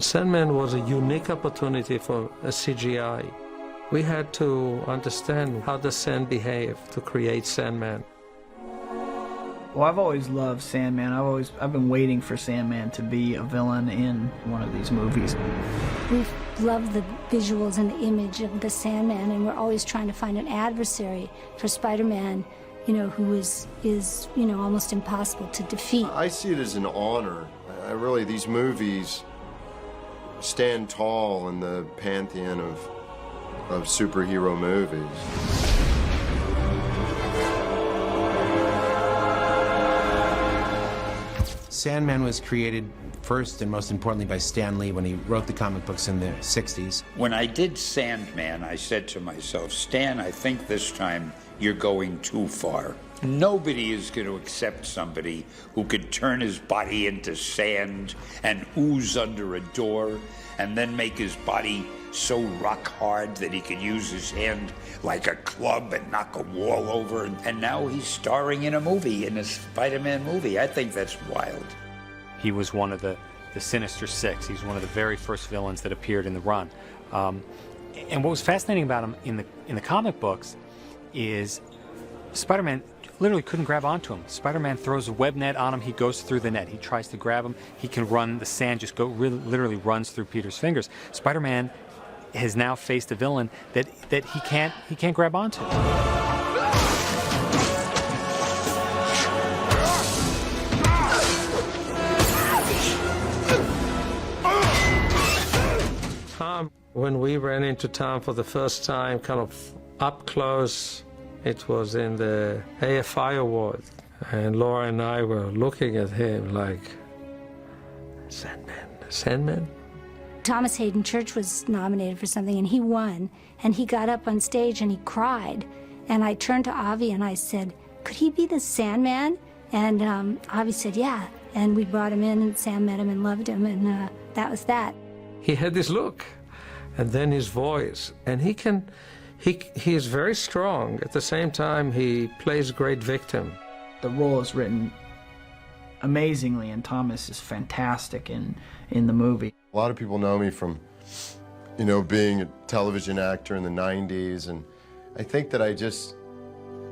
Sandman was a unique opportunity for a CGI. We had to understand how the sand behaved to create Sandman. Well, I've always loved Sandman. I've been waiting for Sandman to be a villain in one of these movies. We love the visuals and the image of the Sandman, and we're always trying to find an adversary for Spider-Man, you know, who is you know, almost impossible to defeat. I see it as an honor. Really, these movies stand tall in the pantheon of superhero movies. Sandman was created first and most importantly by Stan Lee when he wrote the comic books in the 60s. When I did Sandman, I said to myself, Stan, I think this time you're going too far. Nobody is going to accept somebody who could turn his body into sand and ooze under a door and then make his body so rock hard that he could use his hand like a club and knock a wall over. And now he's starring in a movie, in a Spider-Man movie. I think that's wild. He was one of the Sinister Six. He's one of the very first villains that appeared in the run. And what was fascinating about him in the comic books is Spider-Man literally couldn't grab onto him. Spider-Man throws a web net on him, he goes through the net. He tries to grab him, he can run, the sand just literally runs through Peter's fingers. Spider-Man has now faced a villain that he can't grab onto. Tom, when we ran into Tom for the first time, kind of up close, it was in the AFI Award, and Laura and I were looking at him like, Sandman? Thomas Hayden Church was nominated for something, and he won, and he got up on stage and he cried. And I turned to Avi and I said, could he be the Sandman? And Avi said, yeah. And we brought him in, and Sam met him and loved him, and that was that. He had this look, and then his voice, and he is very strong. At the same time, he plays a great victim. The role is written amazingly, and Thomas is fantastic in the movie. A lot of people know me from, you know, being a television actor in the 90s, and I think that I just,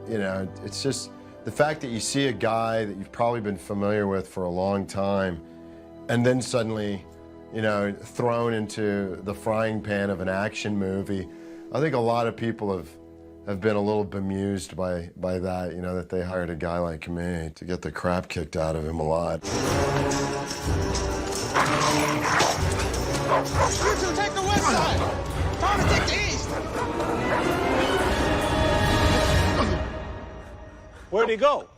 you know, it's just the fact that you see a guy that you've probably been familiar with for a long time, and then suddenly, you know, thrown into the frying pan of an action movie. I think a lot of people have been a little bemused by that, you know, that they hired a guy like me to get the crap kicked out of him a lot. You two take the west side. Tom, take the east. Where'd he go?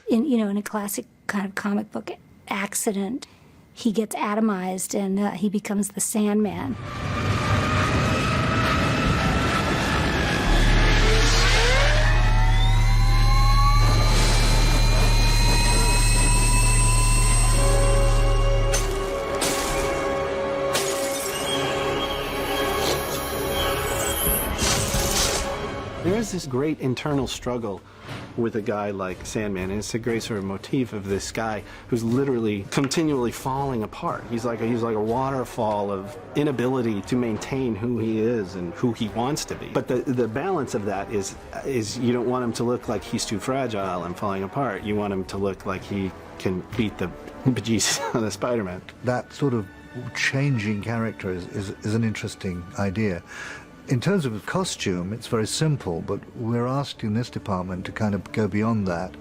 In a classic kind of comic book accident, he gets atomized and he becomes the Sandman. There's this great internal struggle with a guy like Sandman, and it's a great sort of motif of this guy who's literally continually falling apart. He's like a waterfall of inability to maintain who he is and who he wants to be. But the balance of that is you don't want him to look like he's too fragile and falling apart. You want him to look like he can beat the bejesus out of Spider-Man. That sort of changing character is an interesting idea. In terms of costume, it's very simple, but we're asked in this department to kind of go beyond that.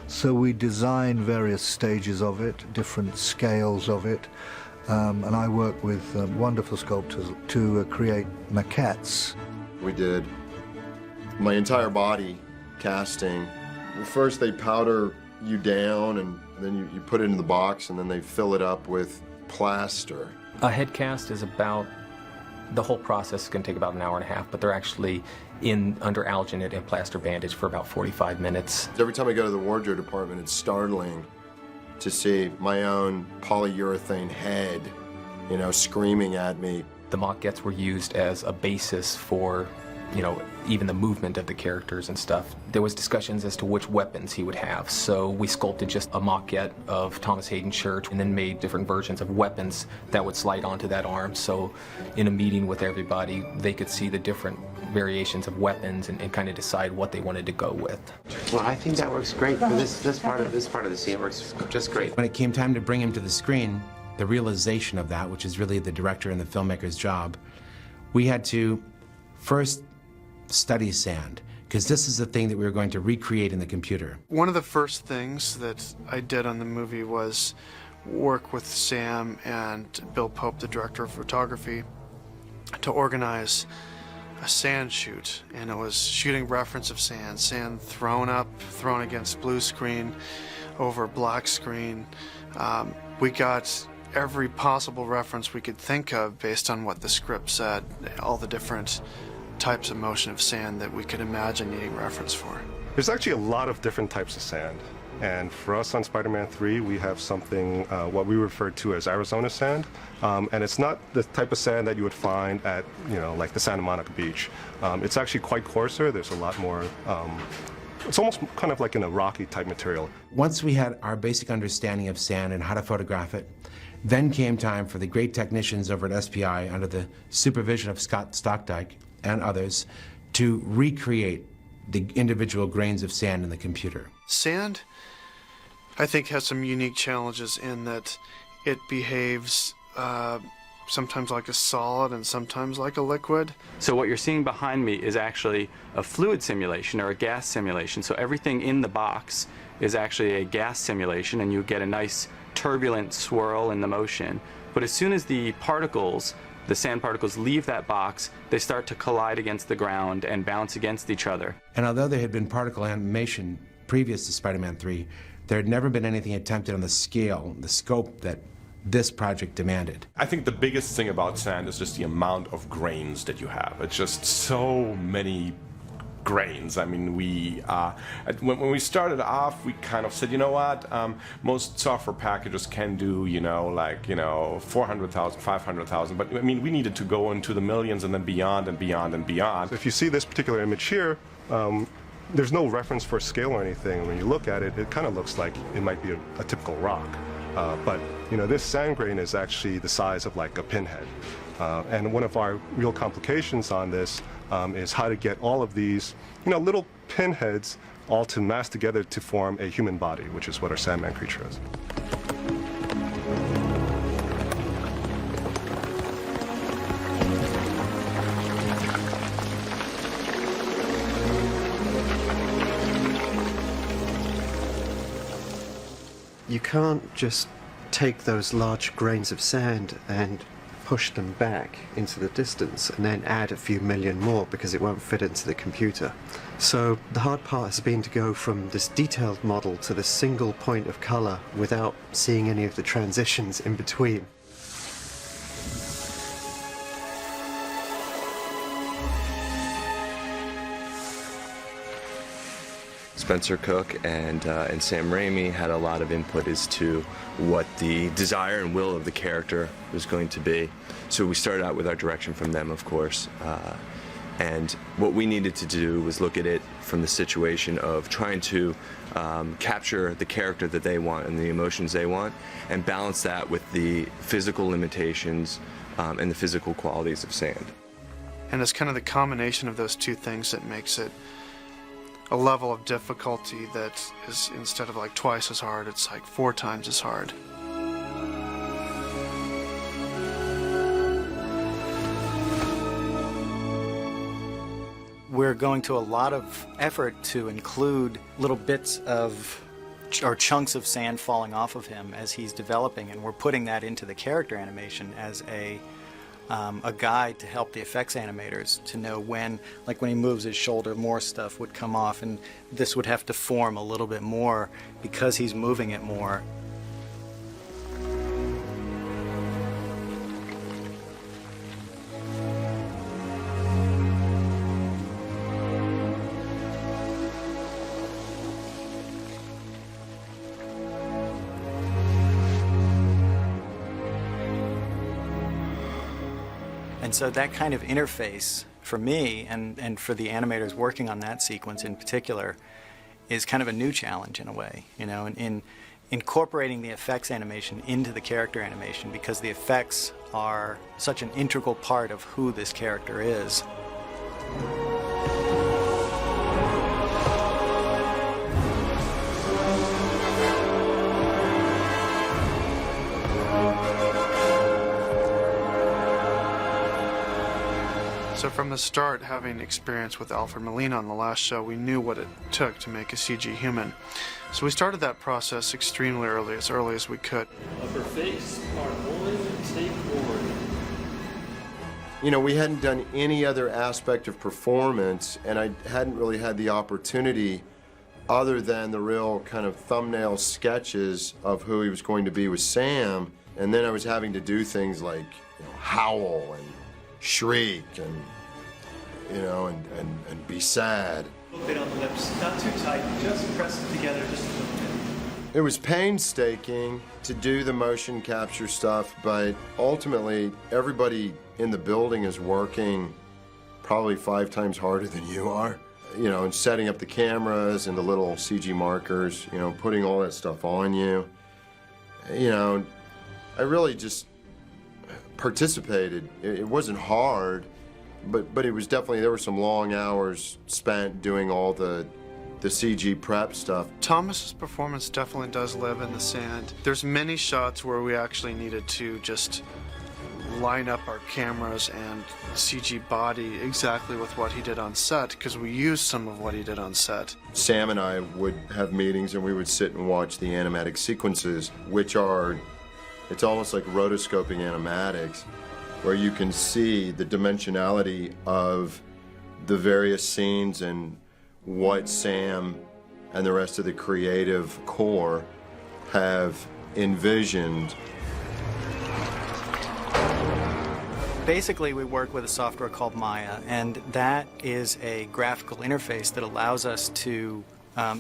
So we design various stages of it, different scales of it, and I work with wonderful sculptors to create maquettes. We did my entire body casting. First they powder you down, and then you put it in the box, and then they fill it up with plaster. A head cast is about, the whole process can take about an hour and a half, but they're actually under alginate and plaster bandage for about 45 minutes. Every time I go to the wardrobe department, it's startling to see my own polyurethane head, you know, screaming at me. The maquettes were used as a basis for you know, even the movement of the characters and stuff. There was discussions as to which weapons he would have, so we sculpted just a maquette of Thomas Hayden Church and then made different versions of weapons that would slide onto that arm, so in a meeting with everybody, they could see the different variations of weapons and kind of decide what they wanted to go with. Well, I think that works great for this part of the scene. It works just great. When it came time to bring him to the screen, the realization of that, which is really the director and the filmmaker's job, we had to first study sand, because this is the thing that we were going to recreate in the computer. One of the first things that I did on the movie was work with Sam and Bill Pope, the director of photography, to organize a sand shoot. And it was shooting reference of sand thrown up, thrown against blue screen, over black screen. We got every possible reference we could think of based on what the script said, all the different types of motion of sand that we could imagine needing reference for. There's actually a lot of different types of sand. And for us on Spider-Man 3, we have something, what we refer to as Arizona sand. And it's not the type of sand that you would find at, you know, like the Santa Monica beach. It's actually quite coarser. There's a lot more, it's almost kind of like in a rocky type material. Once we had our basic understanding of sand and how to photograph it, then came time for the great technicians over at SPI, under the supervision of Scott Stockdike and others, to recreate the individual grains of sand in the computer. Sand, I think, has some unique challenges in that it behaves sometimes like a solid and sometimes like a liquid. So what you're seeing behind me is actually a fluid simulation or a gas simulation. So everything in the box is actually a gas simulation, and you get a nice turbulent swirl in the motion. But as soon as the particles, the sand particles, leave that box, they start to collide against the ground and bounce against each other. And although there had been particle animation previous to Spider-Man 3, there had never been anything attempted on the scale, the scope that this project demanded. I think the biggest thing about sand is just the amount of grains that you have. It's just so many grains. I mean, when we started off, we kind of said, you know what, most software packages can do, 400,000, 500,000, but I mean, we needed to go into the millions and then beyond and beyond and beyond. If you see this particular image here, there's no reference for scale or anything. When you look at it, it kind of looks like it might be a typical rock. But this sand grain is actually the size of like a pinhead. And one of our real complications on this is how to get all of these, little pinheads all to mass together to form a human body, which is what our Sandman creature is. You can't just take those large grains of sand and push them back into the distance and then add a few million more, because it won't fit into the computer. So the hard part has been to go from this detailed model to this single point of color without seeing any of the transitions in between. Spencer Cook and Sam Raimi had a lot of input as to what the desire and will of the character was going to be. So we started out with our direction from them, of course. And what we needed to do was look at it from the situation of trying to capture the character that they want and the emotions they want, and balance that with the physical limitations and the physical qualities of sand. And it's kind of the combination of those two things that makes it a level of difficulty that is, instead of like twice as hard, it's like 4 times as hard. We're going to a lot of effort to include little bits of or chunks of sand falling off of him as he's developing, and we're putting that into the character animation as a guide to help the effects animators to know when he moves his shoulder, more stuff would come off, and this would have to form a little bit more because he's moving it more. And so that kind of interface for me and for the animators working on that sequence in particular is kind of a new challenge in a way, you know, in incorporating the effects animation into the character animation, because the effects are such an integral part of who this character is. So from the start, having experience with Alfred Molina on the last show, we knew what it took to make a CG human. So we started that process extremely early as we could. Upper face, part 1, take 1. You know, we hadn't done any other aspect of performance, and I hadn't really had the opportunity, other than the real kind of thumbnail sketches of who he was going to be with Sam, and then I was having to do things like, you know, howl and shriek and, you know, and be sad. A little bit on the lips, not too tight, just press it together just a little bit. It was painstaking to do the motion capture stuff, but ultimately everybody in the building is working probably 5 times harder than you are. You know, and setting up the cameras and the little CG markers, you know, putting all that stuff on you. You know, I really just participated. It wasn't hard, but it was definitely, there were some long hours spent doing all the CG prep stuff. Thomas's performance definitely does live in the sand. There's many shots where we actually needed to just line up our cameras and CG body exactly with what he did on set, because we used some of what he did on set. Sam and I would have meetings and we would sit and watch the animatic sequences, which are, it's almost like rotoscoping animatics, where you can see the dimensionality of the various scenes and what Sam and the rest of the creative core have envisioned. Basically, we work with a software called Maya, and that is a graphical interface that allows us to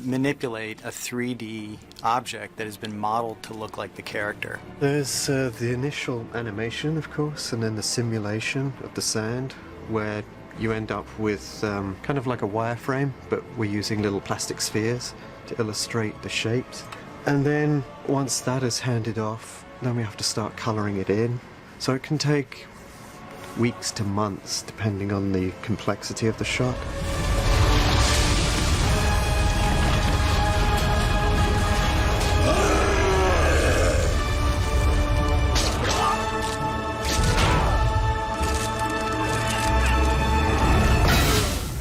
manipulate a 3D object that has been modeled to look like the character. There's the initial animation, of course, and then the simulation of the sand, where you end up with kind of like a wireframe, but we're using little plastic spheres to illustrate the shapes. And then once that is handed off, then we have to start coloring it in. So it can take weeks to months, depending on the complexity of the shot.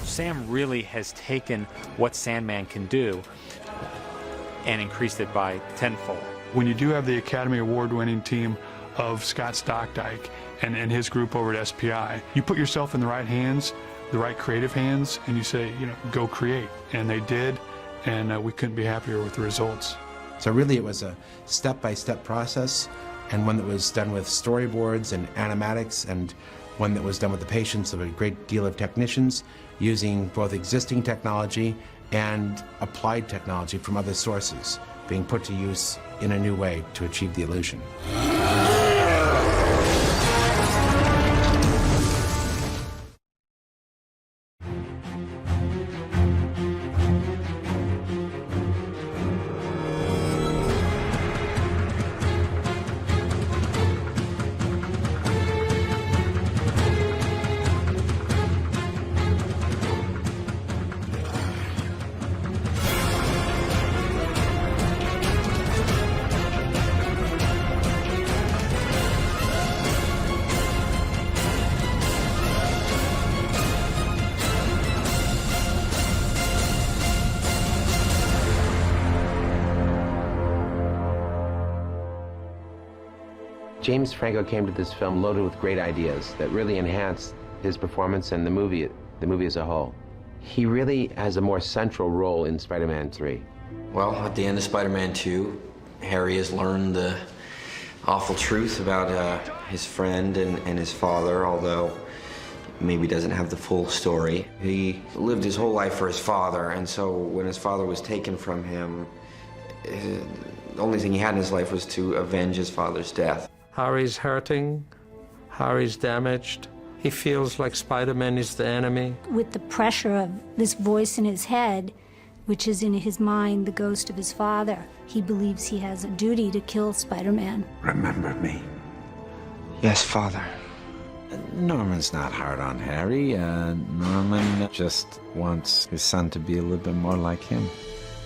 Sam really has taken what Sandman can do and increased it by tenfold. When you do have the Academy Award-winning team of Scott Stockdike and his group over at SPI, you put yourself in the right hands, the right creative hands, and you say, you know, go create. And they did, and we couldn't be happier with the results. So really it was a step-by-step process, and one that was done with storyboards and animatics, and one that was done with the patience of a great deal of technicians, using both existing technology and applied technology from other sources, being put to use in a new way to achieve the illusion. James Franco came to this film loaded with great ideas that really enhanced his performance and the movie as a whole. He really has a more central role in Spider-Man 3. Well, at the end of Spider-Man 2, Harry has learned the awful truth about his friend and his father, although maybe doesn't have the full story. He lived his whole life for his father, and so when his father was taken from him, the only thing he had in his life was to avenge his father's death. Harry's hurting, Harry's damaged. He feels like Spider-Man is the enemy. With the pressure of this voice in his head, which is in his mind the ghost of his father, he believes he has a duty to kill Spider-Man. Remember me. Yes, Father. Norman's not hard on Harry. Norman just wants his son to be a little bit more like him.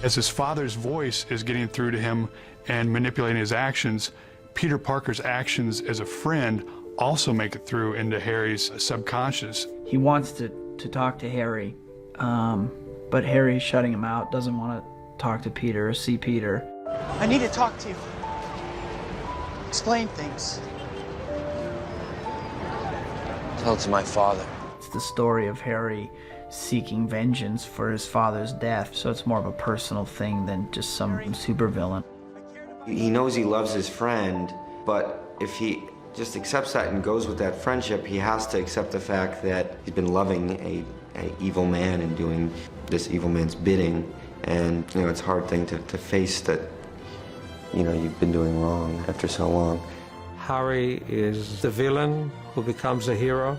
As his father's voice is getting through to him and manipulating his actions, Peter Parker's actions as a friend also make it through into Harry's subconscious. He wants to talk to Harry, but Harry's shutting him out, doesn't want to talk to Peter or see Peter. I need to talk to you. Explain things. Tell it to my father. It's the story of Harry seeking vengeance for his father's death, so it's more of a personal thing than just some supervillain. He knows he loves his friend, but if he just accepts that and goes with that friendship, he has to accept the fact that he's been loving a evil man and doing this evil man's bidding. And, you know, it's a hard thing to face that, you know, you've been doing wrong after so long. Harry is the villain who becomes a hero,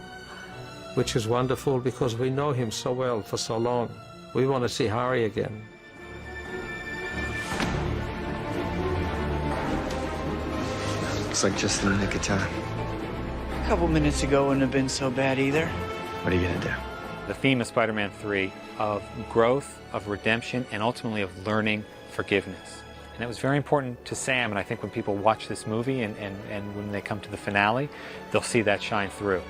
which is wonderful because we know him so well for so long. We want to see Harry again. Looks like just in the nick of time. A couple minutes ago wouldn't have been so bad either. What are you gonna do? The theme of Spider-Man 3 of growth, of redemption, and ultimately of learning forgiveness. And it was very important to Sam, and I think when people watch this movie and when they come to the finale, they'll see that shine through.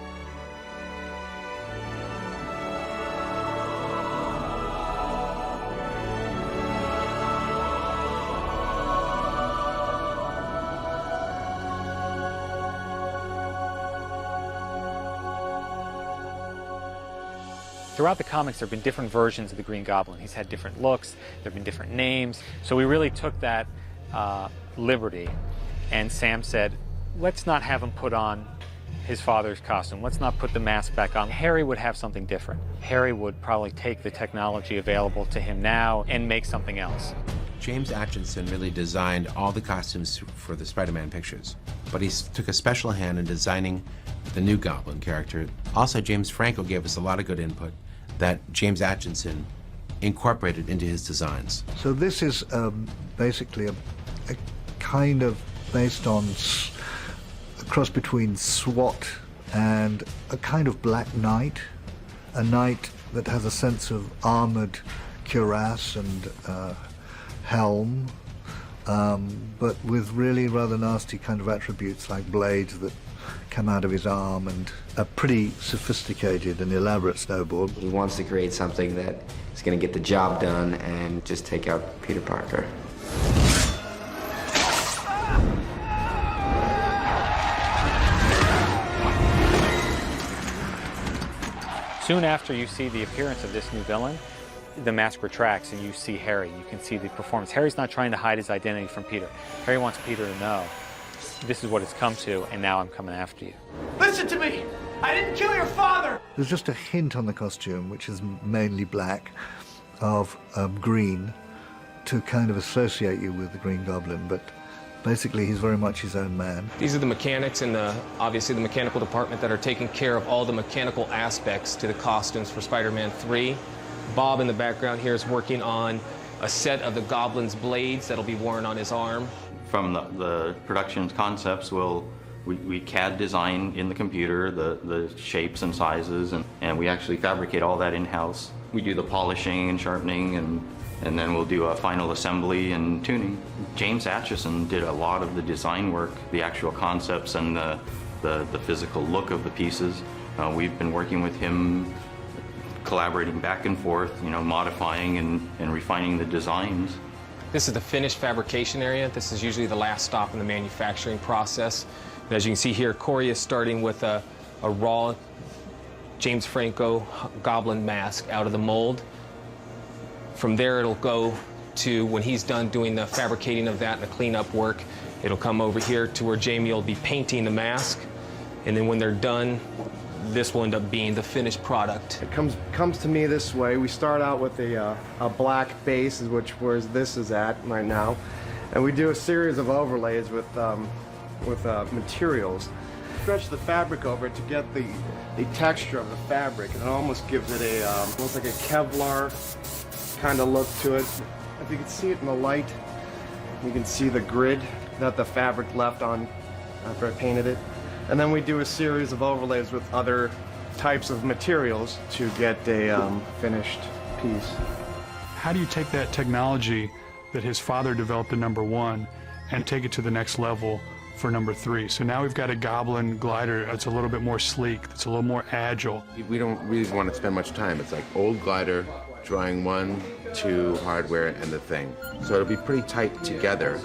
Throughout the comics, there have been different versions of the Green Goblin. He's had different looks, there have been different names. So we really took that liberty, and Sam said, let's not have him put on his father's costume. Let's not put the mask back on. Harry would have something different. Harry would probably take the technology available to him now and make something else. James Atchison really designed all the costumes for the Spider-Man pictures, but he took a special hand in designing the new Goblin character. Also, James Franco gave us a lot of good input that James Atchison incorporated into his designs. So this is basically a kind of based on a cross between SWAT and a kind of Black Knight, a knight that has a sense of armored cuirass and helm, but with really rather nasty kind of attributes like blades that come out of his arm and a pretty sophisticated and elaborate snowboard. He wants to create something that is going to get the job done and just take out Peter Parker. Soon after you see the appearance of this new villain, the mask retracts and you see Harry. You can see the performance. Harry's not trying to hide his identity from Peter. Harry wants Peter to know, this is what it's come to, and now I'm coming after you. Listen to me! I didn't kill your father! There's just a hint on the costume, which is mainly black, of green to kind of associate you with the Green Goblin, but basically he's very much his own man. These are the mechanics and obviously the mechanical department that are taking care of all the mechanical aspects to the costumes for Spider-Man 3. Bob in the background here is working on a set of the Goblin's blades that'll be worn on his arm. From the production concepts, we CAD design in the computer the shapes and sizes, and we actually fabricate all that in-house. We do the polishing and sharpening, and then we'll do a final assembly and tuning. James Atchison did a lot of the design work, the actual concepts and the physical look of the pieces. We've been working with him, collaborating back and forth, you know, modifying and refining the designs. This is the finished fabrication area. This is usually the last stop in the manufacturing process. And as you can see here, Corey is starting with a raw James Franco Goblin mask out of the mold. From there, it'll go to, when he's done doing the fabricating of that and the cleanup work, it'll come over here to where Jamie will be painting the mask. And then when they're done, this will end up being the finished product. It comes to me this way. We start out with a black base, which where this is at right now, and we do a series of overlays with materials. stretch the fabric over it to get the texture of the fabric, and it almost gives it a almost like a Kevlar kind of look to it. If you can see it in the light, you can see the grid that the fabric left on after I painted it. And then we do a series of overlays with other types of materials to get a finished piece. How do you take that technology that his father developed in #1 and take it to the next level for #3? So now we've got a Goblin glider that's a little bit more sleek, that's a little more agile. We don't really want to spend much time. It's like old glider, drawing 1, 2, hardware, and the thing. So it'll be pretty tight together.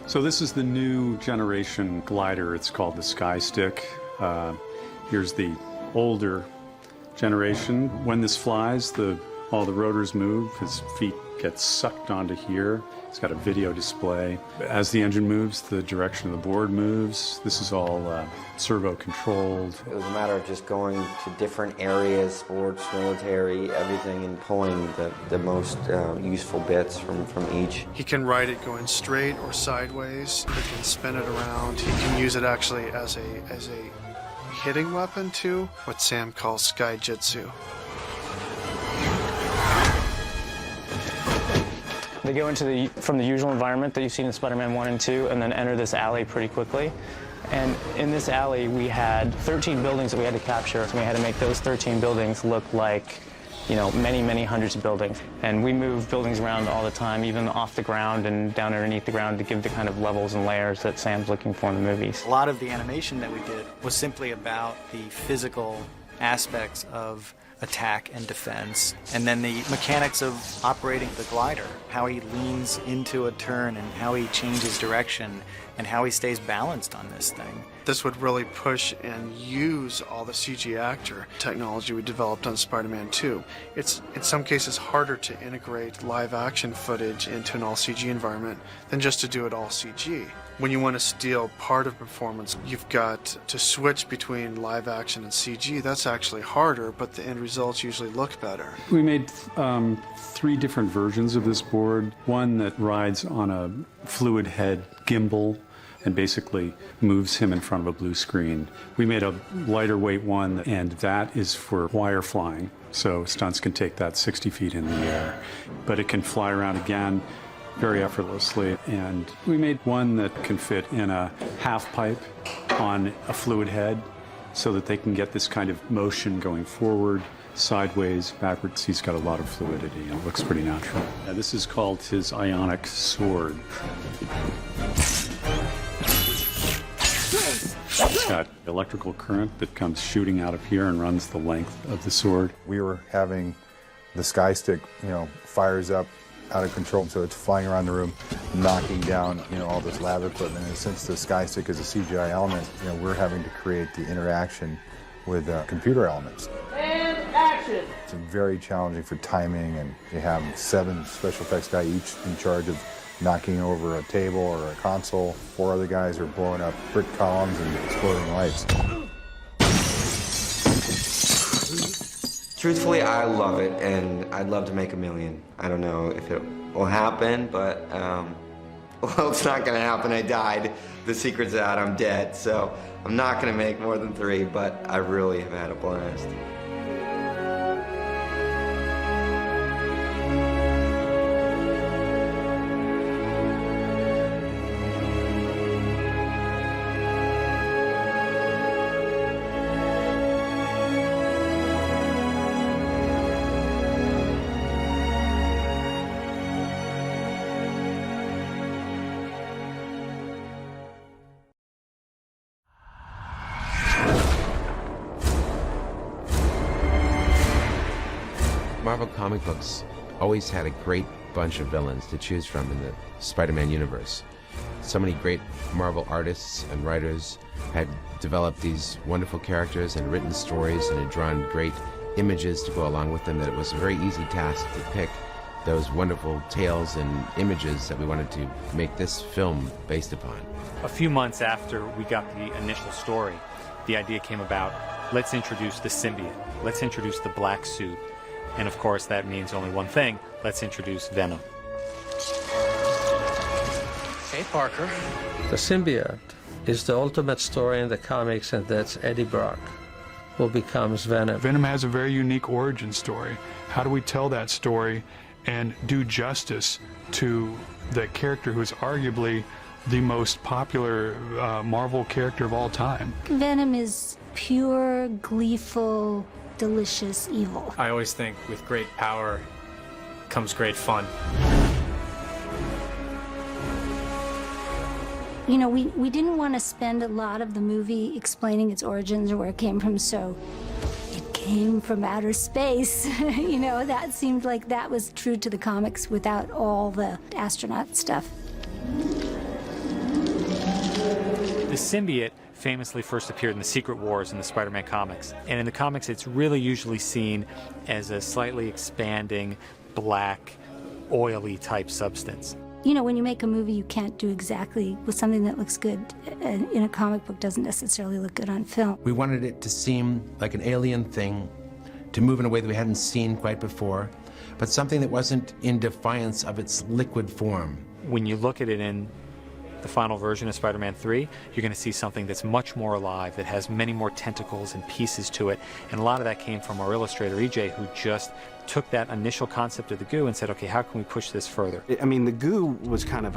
So this is the new generation glider. It's called the Sky Stick. Here's the older generation. When this flies, all the rotors move. His feet get sucked onto here. It's got a video display. As the engine moves, the direction of the board moves. This is all servo controlled. It was a matter of just going to different areas, sports, military, everything, and pulling the most useful bits from each. He can ride it going straight or sideways. He can spin it around. He can use it actually as a hitting weapon too, what Sam calls Sky Jitsu. They go from the usual environment that you've seen in Spider-Man 1 and 2 and then enter this alley pretty quickly. And in this alley, we had 13 buildings that we had to capture, and we had to make those 13 buildings look like, you know, many, many hundreds of buildings. And we move buildings around all the time, even off the ground and down underneath the ground, to give the kind of levels and layers that Sam's looking for in the movies. A lot of the animation that we did was simply about the physical aspects of attack and defense, and then the mechanics of operating the glider, how he leans into a turn and how he changes direction and how he stays balanced on this thing. This would really push and use all the CG actor technology we developed on Spider-Man 2. It's in some cases harder to integrate live action footage into an all CG environment than just to do it all CG. When you want to steal part of performance, you've got to switch between live action and CG. That's actually harder, but the end results usually look better. We made 3 different versions of this board. One that rides on a fluid head gimbal and basically moves him in front of a blue screen. We made a lighter weight one, and that is for wire flying. So stunts can take that 60 feet in the air, but it can fly around again very effortlessly. And we made one that can fit in a half pipe on a fluid head so that they can get this kind of motion going forward, sideways, backwards. He's got a lot of fluidity and it looks pretty natural. This is called his ionic sword. It's got electrical current that comes shooting out of here and runs the length of the sword. We were having the Sky Stick, fires up out of control, so it's flying around the room, knocking down, all this lab equipment. And since the Sky Stick is a CGI element, we're having to create the interaction with computer elements. And action! It's very challenging for timing, and you have 7 special effects guys each in charge of knocking over a table or a console. 4 other guys are blowing up brick columns and exploding lights. Truthfully, I love it, and I'd love to make $1 million. I don't know if it will happen, but, well, it's not gonna happen. I died. The secret's out. I'm dead. So I'm not gonna make more than 3, but I really have had a blast. Marvel comic books always had a great bunch of villains to choose from in the Spider-Man universe. So many great Marvel artists and writers had developed these wonderful characters and written stories and had drawn great images to go along with them, that it was a very easy task to pick those wonderful tales and images that we wanted to make this film based upon. A few months after we got the initial story, the idea came about, let's introduce the symbiote, let's introduce the black suit, and of course that means only one thing, let's introduce Venom. Hey, Parker. The symbiote is the ultimate story in the comics, and that's Eddie Brock, who becomes Venom. Venom has a very unique origin story. How do we tell that story and do justice to the character who is arguably the most popular Marvel character of all time? Venom is pure, gleeful, delicious evil. I always think with great power comes great fun. You know, we didn't want to spend a lot of the movie explaining its origins or where it came from, so it came from outer space. You know, that seemed like that was true to the comics without all the astronaut stuff. The symbiote famously first appeared in the Secret Wars in the Spider-Man comics. And in the comics, it's really usually seen as a slightly expanding, black, oily type substance. You know, when you make a movie, you can't do exactly with something that looks good in a comic book doesn't necessarily look good on film. We wanted it to seem like an alien thing, to move in a way that we hadn't seen quite before, but something that wasn't in defiance of its liquid form. When you look at it in the final version of Spider-Man 3, you're going to see something that's much more alive, that has many more tentacles and pieces to it. And a lot of that came from our illustrator, EJ, who just took that initial concept of the goo and said, okay, how can we push this further? I mean, the goo was kind of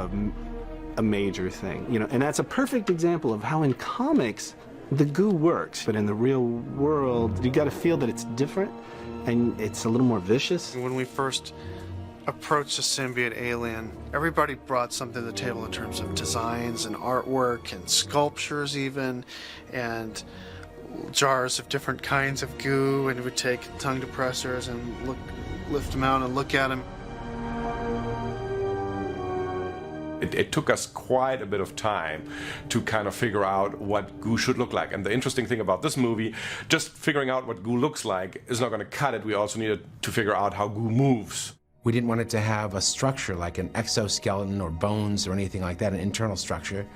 a major thing, you know, and that's a perfect example of how in comics the goo works. But in the real world, you got to feel that it's different and it's a little more vicious. When we first approached the symbiote alien, everybody brought something to the table in terms of designs and artwork and sculptures even, and jars of different kinds of goo, and we'd take tongue depressors and lift them out and look at them. It took us quite a bit of time to kind of figure out what goo should look like. And the interesting thing about this movie, just figuring out what goo looks like is not going to cut it. We also needed to figure out how goo moves. We didn't want it to have a structure like an exoskeleton or bones or anything like that, an internal structure,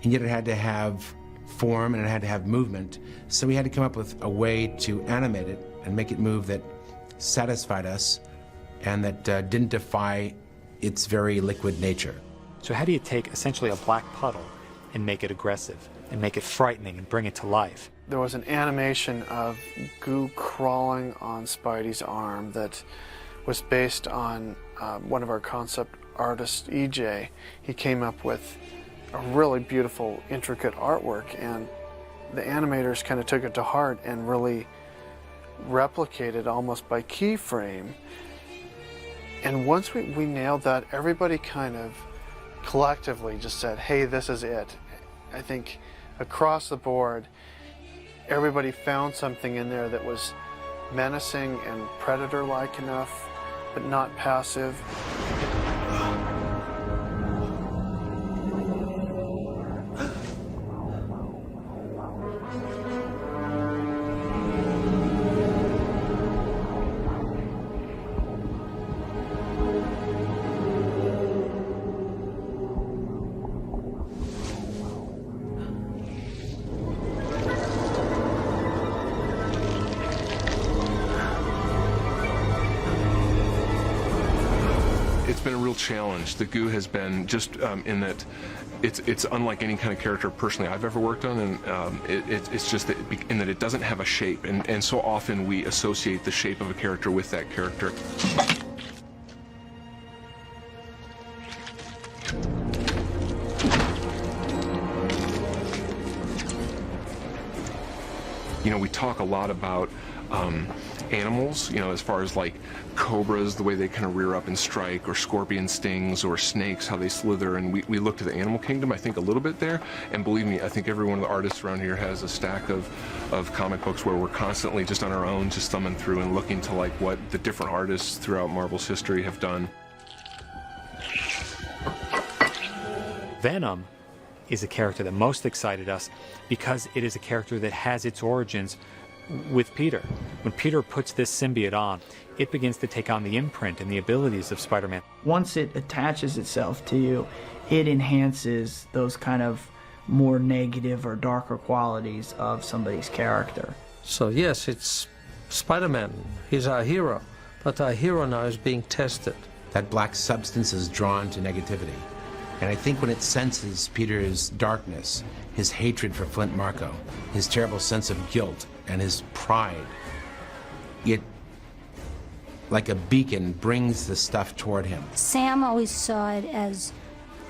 and yet it had to have form and it had to have movement. So we had to come up with a way to animate it and make it move that satisfied us and that didn't defy its very liquid nature. So how do you take essentially a black puddle and make it aggressive and make it frightening and bring it to life? There was an animation of goo crawling on Spidey's arm that was based on one of our concept artists, EJ. He came up with a really beautiful, intricate artwork, and the animators kind of took it to heart and really replicated almost by keyframe. And once we nailed that, everybody kind of collectively just said, hey, this is it. I think across the board, everybody found something in there that was menacing and predator-like enough, but not passive. It's been a real challenge. The goo has been just in that it's unlike any kind of character personally I've ever worked on, and it's just that in that it doesn't have a shape, and so often we associate the shape of a character with that character. You know, we talk a lot about animals, you know, as far as like cobras, the way they kind of rear up and strike, or scorpion stings, or snakes, how they slither, and we look to the animal kingdom, I think, a little bit there. And believe me, I think every one of the artists around here has a stack of comic books where we're constantly just on our own, just thumbing through and looking to like what the different artists throughout Marvel's history have done. Venom is a character that most excited us because it is a character that has its origins with Peter. When Peter puts this symbiote on, it begins to take on the imprint and the abilities of Spider-Man. Once it attaches itself to you, it enhances those kind of more negative or darker qualities of somebody's character. So yes, it's Spider-Man. He's our hero, but our hero now is being tested. That black substance is drawn to negativity. And I think when it senses Peter's darkness, his hatred for Flint Marko, his terrible sense of guilt, and his pride, it, like a beacon, brings the stuff toward him. Sam always saw it as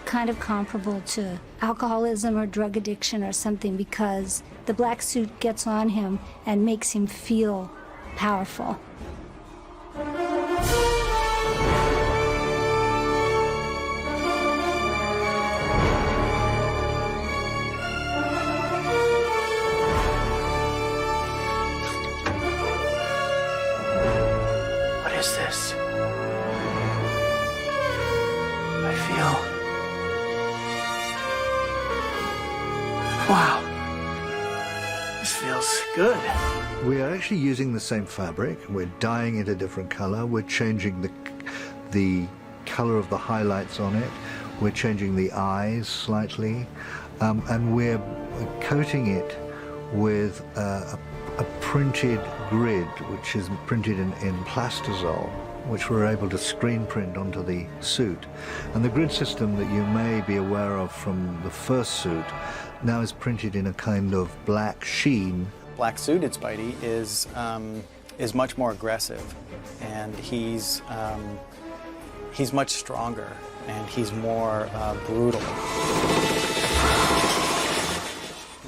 kind of comparable to alcoholism or drug addiction or something, because the black suit gets on him and makes him feel powerful. What is this? I feel... Wow. This feels good. We are actually using the same fabric. We're dyeing it a different color. We're changing the color of the highlights on it. We're changing the eyes slightly. And we're coating it with a printed grid, which is printed in plastisol, which we're able to screen print onto the suit. And the grid system that you may be aware of from the first suit now is printed in a kind of black sheen. Black suited Spidey is much more aggressive, and he's much stronger, and he's more brutal.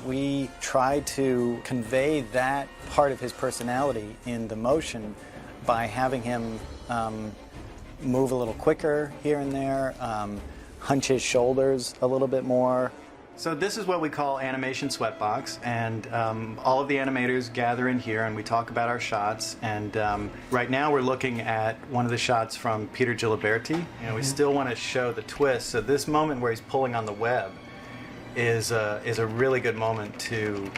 We tried to convey that part of his personality in the motion by having him move a little quicker here and there, hunch his shoulders a little bit more. So this is what we call animation sweatbox, and all of the animators gather in here and we talk about our shots. And right now we're looking at one of the shots from Peter Giliberti, and we still want to show the twist. So this moment where he's pulling on the web is a really good moment to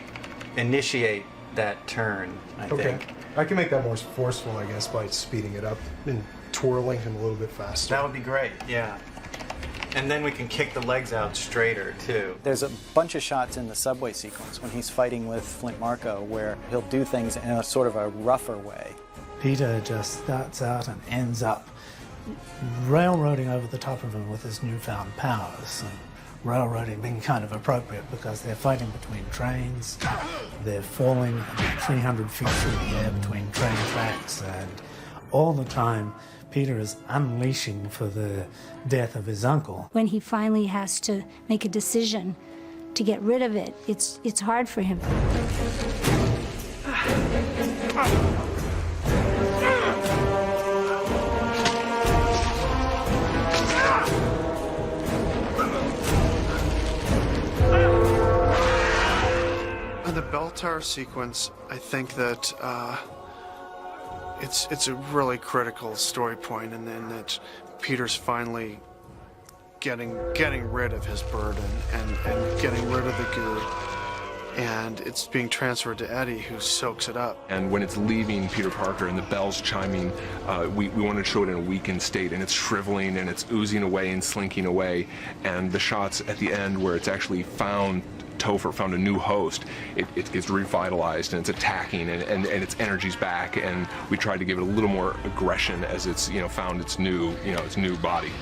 initiate that turn, I think. I can make that more forceful, I guess, by speeding it up and twirling him a little bit faster. That would be great, yeah. And then we can kick the legs out straighter, too. There's a bunch of shots in the subway sequence when he's fighting with Flint Marko where he'll do things in a sort of a rougher way. Peter just starts out and ends up railroading over the top of him with his newfound powers. And railroading being kind of appropriate because they're fighting between trains, they're falling about 300 feet through the air between train tracks, and all the time Peter is unleashing for the death of his uncle. When he finally has to make a decision to get rid of it, it's hard for him. In the bell tower sequence, I think that it's a really critical story point, and then that Peter's finally getting rid of his burden and getting rid of the goo, and it's being transferred to Eddie, who soaks it up. And when it's leaving Peter Parker and the bell's chiming, we wanted to show it in a weakened state, and it's shriveling and it's oozing away and slinking away. And the shots at the end where it's actually found Topher found a new host, it's revitalized and it's attacking and its energy's back, and we tried to give it a little more aggression as it's found its new body.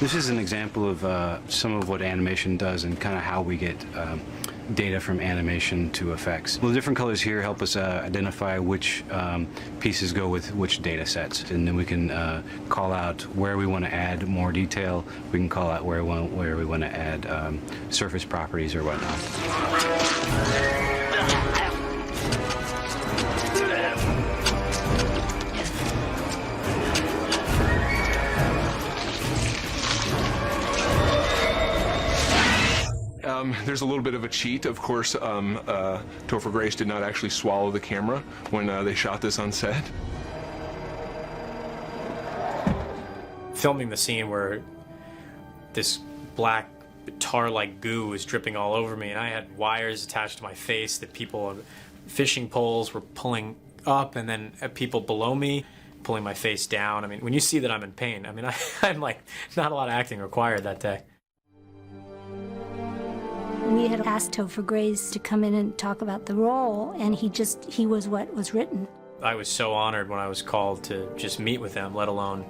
This is an example of some of what animation does and kind of how we get data from animation to effects. Well, the different colors here help us identify which pieces go with which data sets, and then we can call out where we want to add more detail. We can call out where we want to add surface properties or whatnot. There's a little bit of a cheat. Of course, Topher Grace did not actually swallow the camera when they shot this on set. Filming the scene where this black tar-like goo was dripping all over me, and I had wires attached to my face that people, fishing poles were pulling up, and then people below me pulling my face down. I mean, when you see that I'm in pain, I mean, I'm like, not a lot of acting required that day. We had asked Topher Grace to come in and talk about the role, and he was what was written. I was so honored when I was called to just meet with them, let alone,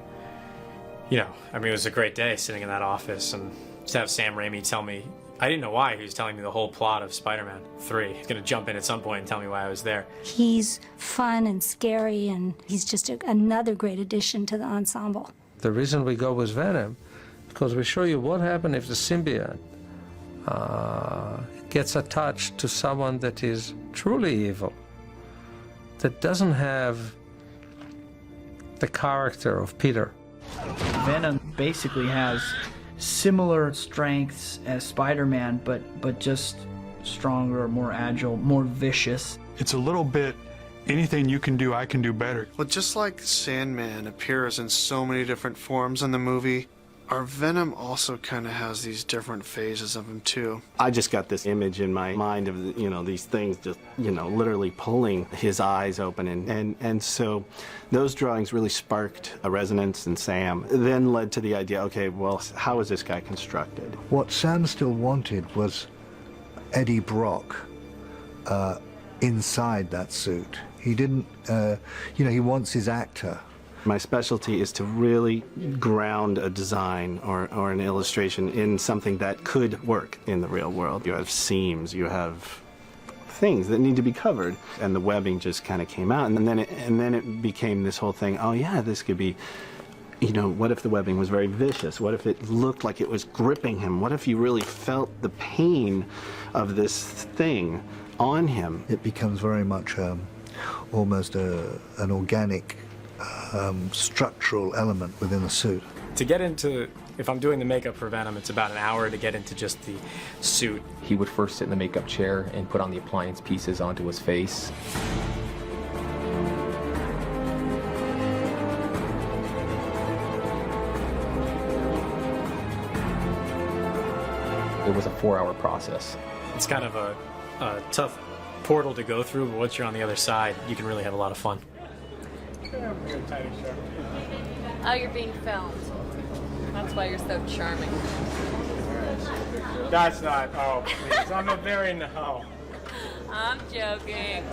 it was a great day sitting in that office and just have Sam Raimi tell me, I didn't know why he was telling me the whole plot of Spider-Man 3. He's going to jump in at some point and tell me why I was there. He's fun and scary, and he's just another great addition to the ensemble. The reason we go with Venom, because we show you what happens if the symbiote gets attached to someone that is truly evil, that doesn't have the character of Peter. Venom basically has similar strengths as Spider-Man, but just stronger, more agile, more vicious. It's a little bit, anything you can do, I can do better. Well, just like Sandman appears in so many different forms in the movie, our Venom also kind of has these different phases of him too. I just got this image in my mind of these things just literally pulling his eyes open, and so those drawings really sparked a resonance in Sam. Then led to the idea, okay, well, how is this guy constructed? What Sam still wanted was Eddie Brock inside that suit. He didn't, he wants his actor. My specialty is to really ground a design or an illustration in something that could work in the real world. You have seams, you have things that need to be covered, and the webbing just kind of came out, and then it became this whole thing. Oh yeah, this could be, what if the webbing was very vicious? What if it looked like it was gripping him? What if you really felt the pain of this thing on him? It becomes very much almost an organic structural element within the suit. To get into, if I'm doing the makeup for Venom, it's about an hour to get into just the suit. He would first sit in the makeup chair and put on the appliance pieces onto his face. It was a 4-hour process. It's kind of a tough portal to go through, but once you're on the other side, you can really have a lot of fun. Oh, you're being filmed. That's why you're so charming. That's not, oh please, I'm a very no. I'm joking.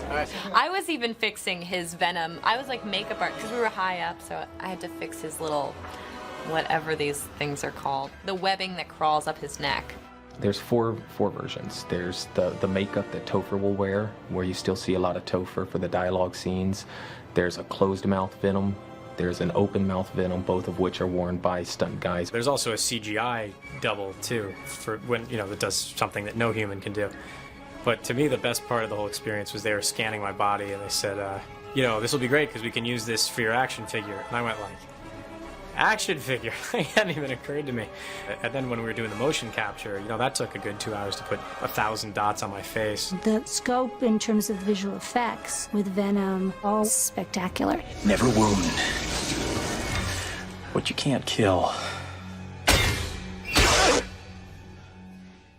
I was even fixing his Venom. I was like makeup art, because we were high up, so I had to fix his little, whatever these things are called, the webbing that crawls up his neck. There's four versions. There's the makeup that Topher will wear, where you still see a lot of Topher for the dialogue scenes. There's a closed mouth Venom. There's an open mouth Venom, both of which are worn by stunt guys. There's also a CGI double too, for when, that does something that no human can do. But to me, the best part of the whole experience was they were scanning my body and they said, this will be great because we can use this for your action figure. And I went like, action figure? It hadn't even occurred to me. And then when we were doing the motion capture, that took a good 2 hours to put 1,000 dots on my face. The scope in terms of visual effects with Venom, all spectacular. Never wound what you can't kill.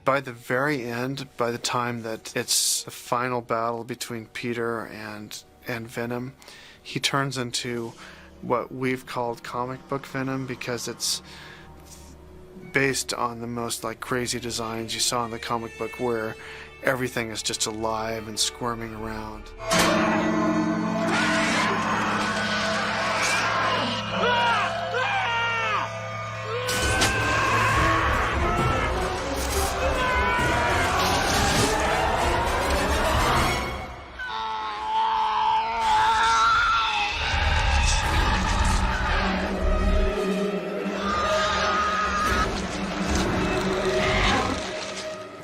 By the very end, by the time that it's the final battle between Peter and Venom, he turns into what we've called comic book Venom, because it's based on the most crazy designs you saw in the comic book, where everything is just alive and squirming around.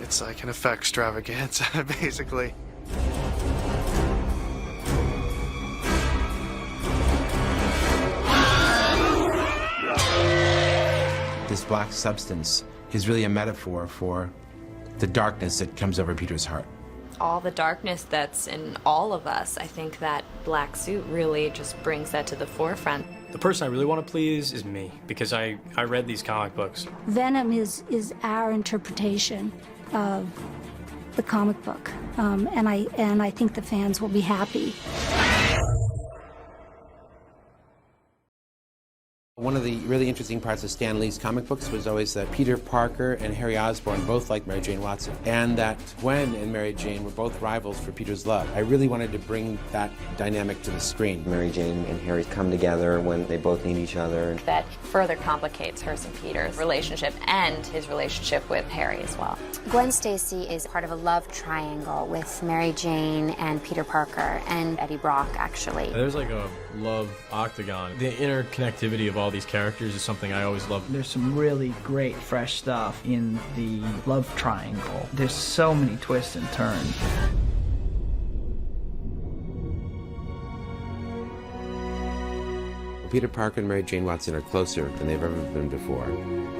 It's like an effect extravaganza, basically. This black substance is really a metaphor for the darkness that comes over Peter's heart. All the darkness that's in all of us, I think that black suit really just brings that to the forefront. The person I really want to please is me, because I read these comic books. Venom is our interpretation of the comic book, and I think the fans will be happy. One of the really interesting parts of Stan Lee's comic books was always that Peter Parker and Harry Osborn both liked Mary Jane Watson, and that Gwen and Mary Jane were both rivals for Peter's love. I really wanted to bring that dynamic to the screen. Mary Jane and Harry come together when they both need each other. That further complicates hers and Peter's relationship and his relationship with Harry as well. Gwen Stacy is part of a love triangle with Mary Jane and Peter Parker and Eddie Brock, actually. There's like a love octagon. The interconnectivity of all these characters is something I always love. There's some really great fresh stuff in the love triangle. There's so many twists and turns. Peter Parker and Mary Jane Watson are closer than they've ever been before.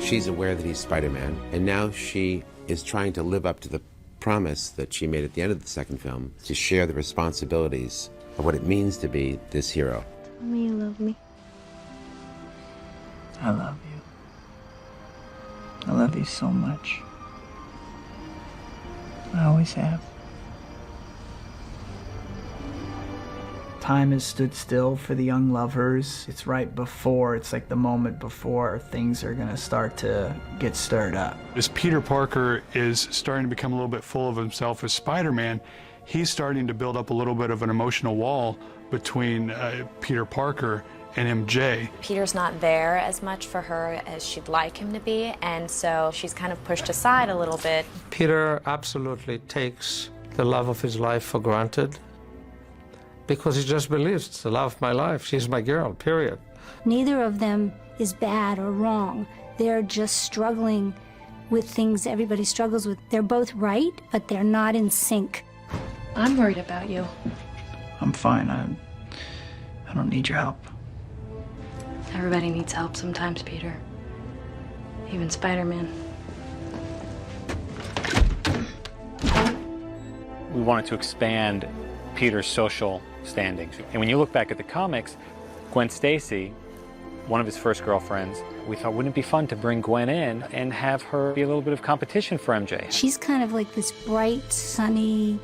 She's aware that he's Spider-Man, and now she is trying to live up to the promise that she made at the end of the second film to share the responsibilities of what it means to be this hero. Tell me you love me. I love you. I love you so much. I always have. Time has stood still for the young lovers. It's right before, it's like the moment before things are gonna start to get stirred up. As Peter Parker is starting to become a little bit full of himself as Spider-Man, he's starting to build up a little bit of an emotional wall between Peter Parker and MJ. Peter's not there as much for her as she'd like him to be, and so she's kind of pushed aside a little bit. Peter absolutely takes the love of his life for granted because he just believes it's the love of my life. She's my girl, period. Neither of them is bad or wrong. They're just struggling with things everybody struggles with. They're both right, but they're not in sync. I'm worried about you. I'm fine. I don't need your help. Everybody needs help sometimes, Peter. Even Spider-Man. We wanted to expand Peter's social standings. And when you look back at the comics, Gwen Stacy, one of his first girlfriends, we thought, wouldn't it be fun to bring Gwen in and have her be a little bit of competition for MJ? She's kind of like this bright, sunny,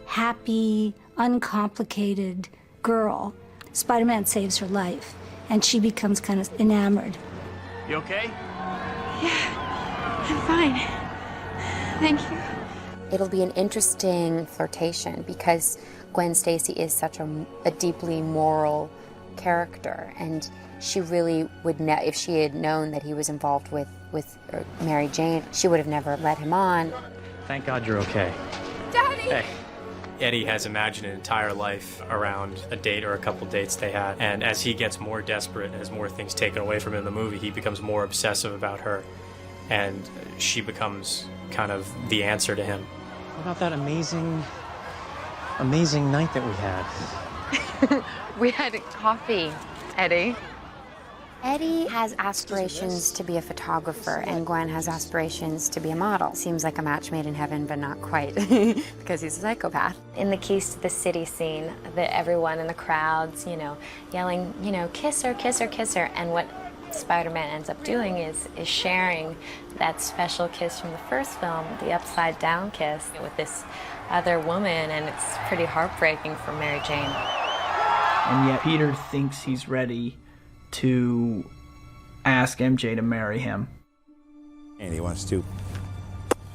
happy, uncomplicated girl. Spider-Man saves her life, and she becomes kind of enamored. You okay? Yeah, I'm fine. Thank you. It'll be an interesting flirtation because Gwen Stacy is such a deeply moral character, and she really would know if she had known that he was involved with Mary Jane, she would have never let him on. Thank God you're okay. Daddy! Hey. Eddie has imagined an entire life around a date or a couple dates they had, and as he gets more desperate and has more things taken away from him in the movie, he becomes more obsessive about her, and she becomes kind of the answer to him. What about that amazing night that we had? We had coffee, Eddie. Eddie has aspirations to be a photographer, and Gwen has aspirations to be a model. Seems like a match made in heaven, but not quite, because he's a psychopath. In the Keys to the City scene, everyone in the crowds, yelling, kiss her, kiss her, kiss her. And what Spider-Man ends up doing is sharing that special kiss from the first film, the upside down kiss, with this other woman, and it's pretty heartbreaking for Mary Jane. And yet Peter thinks he's ready to ask MJ to marry him. And he wants to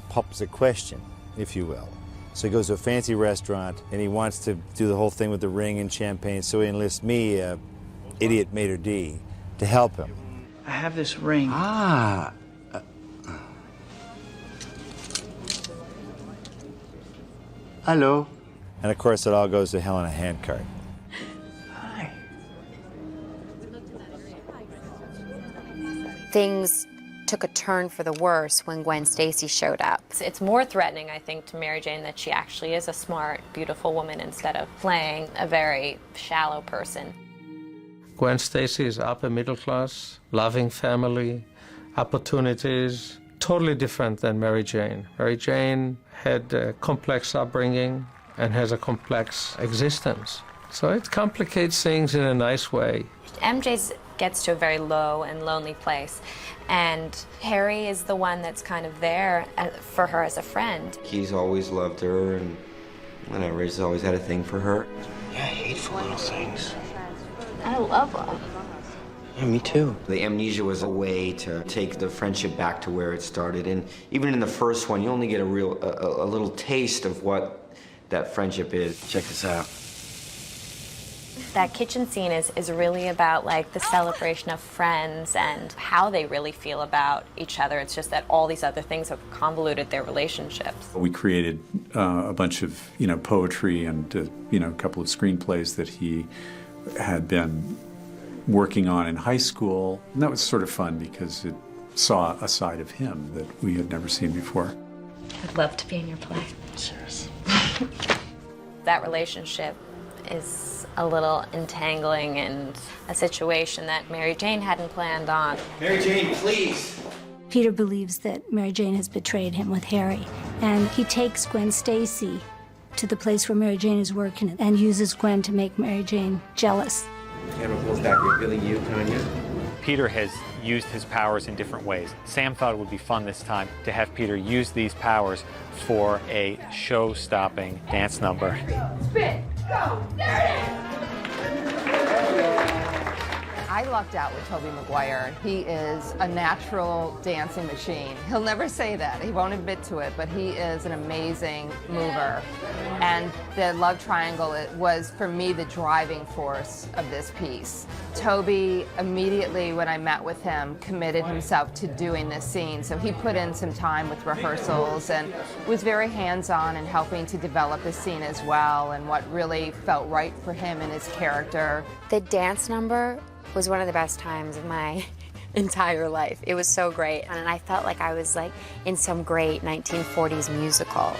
pops a question, if you will. So he goes to a fancy restaurant and he wants to do the whole thing with the ring and champagne, so he enlists me, idiot maitre d', to help him. I have this ring. Ah. Hello. And of course it all goes to hell in a handcart. Things took a turn for the worse when Gwen Stacy showed up. It's more threatening, I think, to Mary Jane that she actually is a smart, beautiful woman instead of playing a very shallow person. Gwen Stacy is upper middle class, loving family, opportunities, totally different than Mary Jane. Mary Jane had a complex upbringing and has a complex existence. So it complicates things in a nice way. MJ gets to a very low and lonely place, and Harry is the one that's kind of there for her as a friend. He's always loved her, and whatever, he's always had a thing for her. Yeah, hateful little things. I love them. Yeah, me too. The amnesia was a way to take the friendship back to where it started. And even in the first one, you only get a little taste of what that friendship is. Check this out. That kitchen scene is really about like the celebration of friends and how they really feel about each other. It's just that all these other things have convoluted their relationships. We created a bunch of, poetry and, a couple of screenplays that he had been working on in high school. And that was sort of fun because it saw a side of him that we had never seen before. I'd love to be in your play. Cheers. That relationship is a little entangling and a situation that Mary Jane hadn't planned on. Mary Jane, please. Peter believes that Mary Jane has betrayed him with Harry, and he takes Gwen Stacy to the place where Mary Jane is working and uses Gwen to make Mary Jane jealous. Camera pulls back, revealing you, Tanya. Peter has used his powers in different ways. Sam thought it would be fun this time to have Peter use these powers for a show-stopping dance number. Spin, go, there it is! I lucked out with Tobey Maguire. He is a natural dancing machine. He'll never say that. He won't admit to it, but he is an amazing mover. And the love triangle was, for me, the driving force of this piece. Tobey, immediately when I met with him, committed himself to doing this scene. So he put in some time with rehearsals and was very hands-on in helping to develop the scene as well and what really felt right for him and his character. The dance number was one of the best times of my entire life. It was so great, and I felt like I was like in some great 1940s musical.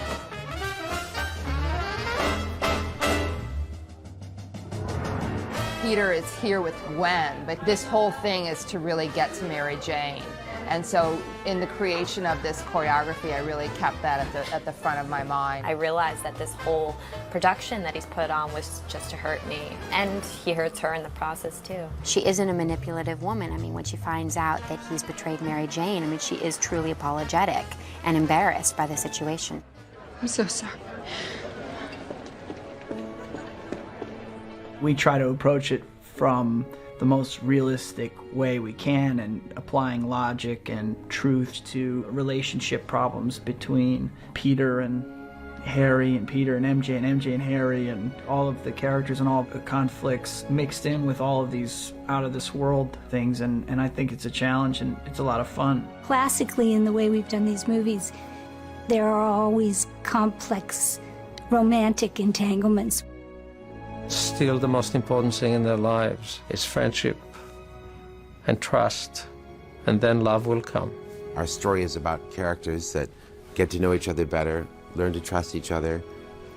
Peter is here with Gwen, but this whole thing is to really get to Mary Jane. And so in the creation of this choreography, I really kept that at the front of my mind. I realized that this whole production that he's put on was just to hurt me, and he hurts her in the process too. She isn't a manipulative woman. I mean, when she finds out that he's betrayed Mary Jane, I mean, she is truly apologetic and embarrassed by the situation. I'm so sorry. We try to approach it from the most realistic way we can and applying logic and truth to relationship problems between Peter and Harry and Peter and MJ and Harry and all of the characters and all the conflicts mixed in with all of these out of this world things, and I think it's a challenge and it's a lot of fun. Classically, in the way we've done these movies, there are always complex romantic entanglements. Still the most important thing in their lives is friendship and trust, and then love will come. Our story is about characters that get to know each other better, learn to trust each other.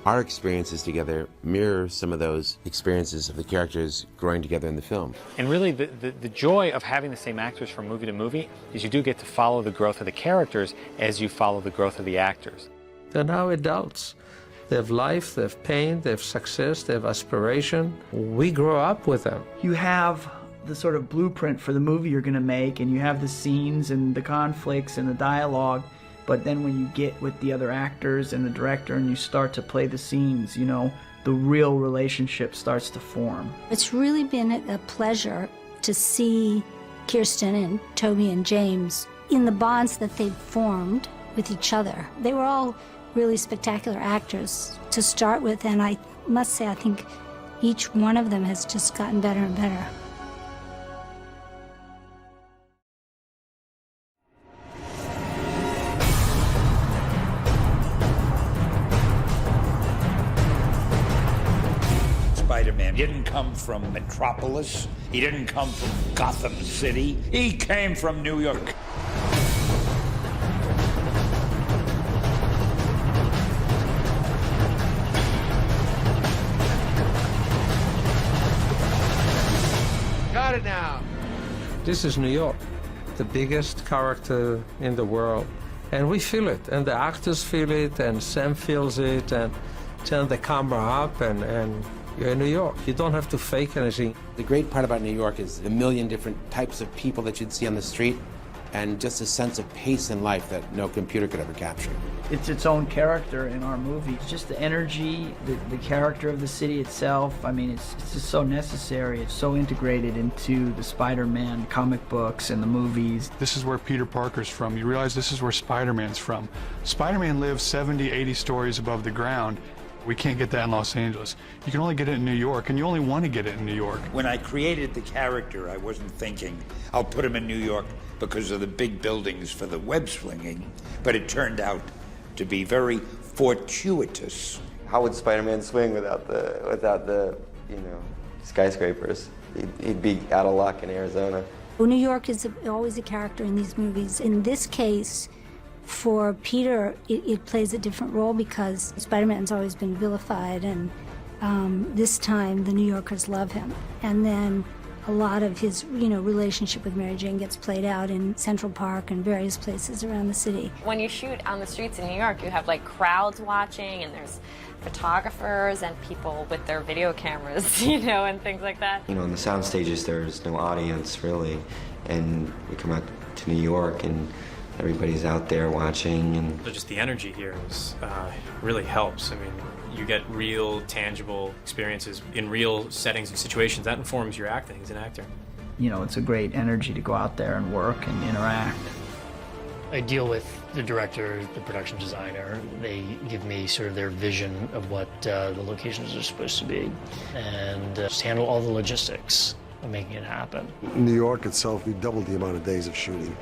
Our experiences together mirror some of those experiences of the characters growing together in the film. And really, the joy of having the same actors from movie to movie is you do get to follow the growth of the characters as you follow the growth of the actors. They're now adults. They have life, they have pain, they have success, they have aspiration. We grow up with them. You have the sort of blueprint for the movie you're going to make, and you have the scenes and the conflicts and the dialogue, but then when you get with the other actors and the director and you start to play the scenes, the real relationship starts to form. It's really been a pleasure to see Kirsten and Tobey and James in the bonds that they've formed with each other. They were all really spectacular actors to start with, and I must say I think each one of them has just gotten better and better. Spider-Man didn't come from Metropolis. He didn't come from Gotham City. He came from New York. Got it now. This is New York, the biggest character in the world. And we feel it, and the actors feel it, and Sam feels it, and turn the camera up, and you're in New York. You don't have to fake anything. The great part about New York is the million different types of people that you'd see on the street, and just a sense of pace in life that no computer could ever capture. It's its own character in our movie. It's just the energy, the character of the city itself. I mean, it's just so necessary. It's so integrated into the Spider-Man comic books and the movies. This is where Peter Parker's from. You realize this is where Spider-Man's from. Spider-Man lives 70, 80 stories above the ground. We can't get that in Los Angeles. You can only get it in New York, and you only want to get it in New York. When I created the character, I wasn't thinking, I'll put him in New York because of the big buildings for the web slinging, but it turned out to be very fortuitous. How would Spider-Man swing without the skyscrapers? He'd be out of luck in Arizona. Well, New York is always a character in these movies. In this case, for Peter, it plays a different role because Spider-Man's always been vilified, and this time the New Yorkers love him. And then a lot of his, relationship with Mary Jane gets played out in Central Park and various places around the city. When you shoot on the streets in New York, you have like crowds watching, and there's photographers and people with their video cameras, and things like that. On the sound stages, there's no audience really, and we come out to New York and everybody's out there watching. And just the energy here really helps. I mean, you get real, tangible experiences in real settings and situations. That informs your acting as an actor. It's a great energy to go out there and work and interact. I deal with the director, the production designer. They give me sort of their vision of what the locations are supposed to be, and just handle all the logistics of making it happen. In New York itself, we doubled the amount of days of shooting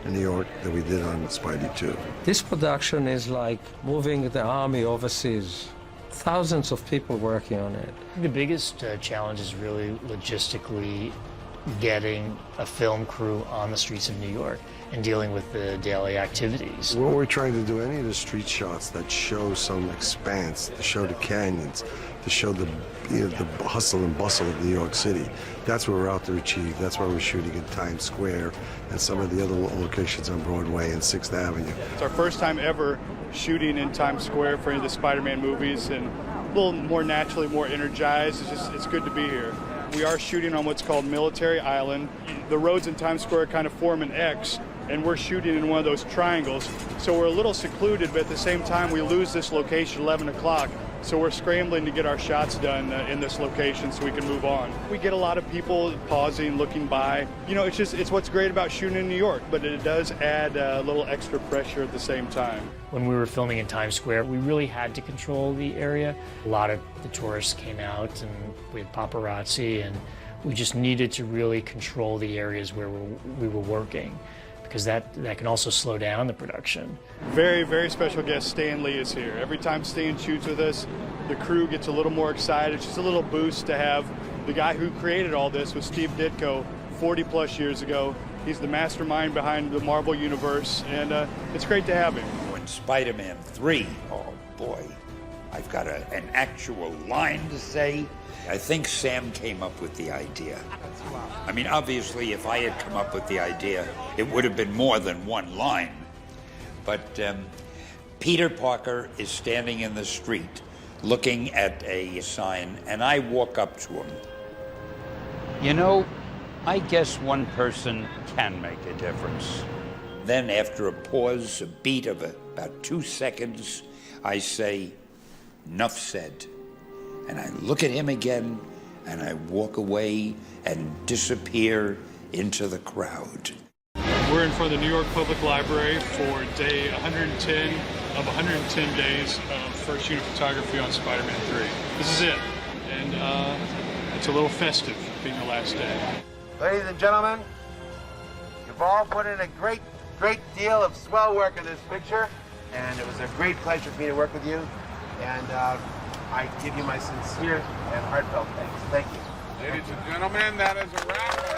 in New York that we did on Spidey 2. This production is like moving the army overseas. Thousands of people working on it. The biggest challenge is really logistically getting a film crew on the streets of New York and dealing with the daily activities. What we're trying to do, any of the street shots that show some expanse, to show the canyons, to show the hustle and bustle of New York City, that's what we're out to achieve. That's why we're shooting in Times Square and some of the other locations on Broadway and 6th Avenue. It's our first time ever shooting in Times Square for any of the Spider-Man movies, and a little more naturally, more energized. It's good to be here. We are shooting on what's called Military Island. The roads in Times Square kind of form an X, and we're shooting in one of those triangles. So we're a little secluded, but at the same time we lose this location at 11 o'clock. So we're scrambling to get our shots done in this location so we can move on. We get a lot of people pausing, looking by. It's what's great about shooting in New York, but it does add a little extra pressure at the same time. When we were filming in Times Square, we really had to control the area. A lot of the tourists came out, and we had paparazzi, and we just needed to really control the areas where we were working, because that can also slow down the production. Very, very special guest Stan Lee is here. Every time Stan shoots with us, the crew gets a little more excited. It's just a little boost to have the guy who created all this was Steve Ditko 40 plus years ago. He's the mastermind behind the Marvel Universe, and it's great to have him. When Spider-Man 3, oh boy, I've got an actual line to say. I think Sam came up with the idea. I mean, obviously, if I had come up with the idea, it would have been more than one line. But Peter Parker is standing in the street looking at a sign, and I walk up to him. I guess one person can make a difference. Then, after a pause, a beat of about 2 seconds, I say, "Enough said." And I look at him again, and I walk away and disappear into the crowd. We're in front of the New York Public Library for day 110 of 110 days of first unit photography on Spider-Man 3. This is it, and it's a little festive being the last day. Ladies and gentlemen, you've all put in a great deal of swell work in this picture, and it was a great pleasure for me to work with you, and I give you my sincere and heartfelt thanks. Thank you. Ladies and gentlemen, that is a wrap.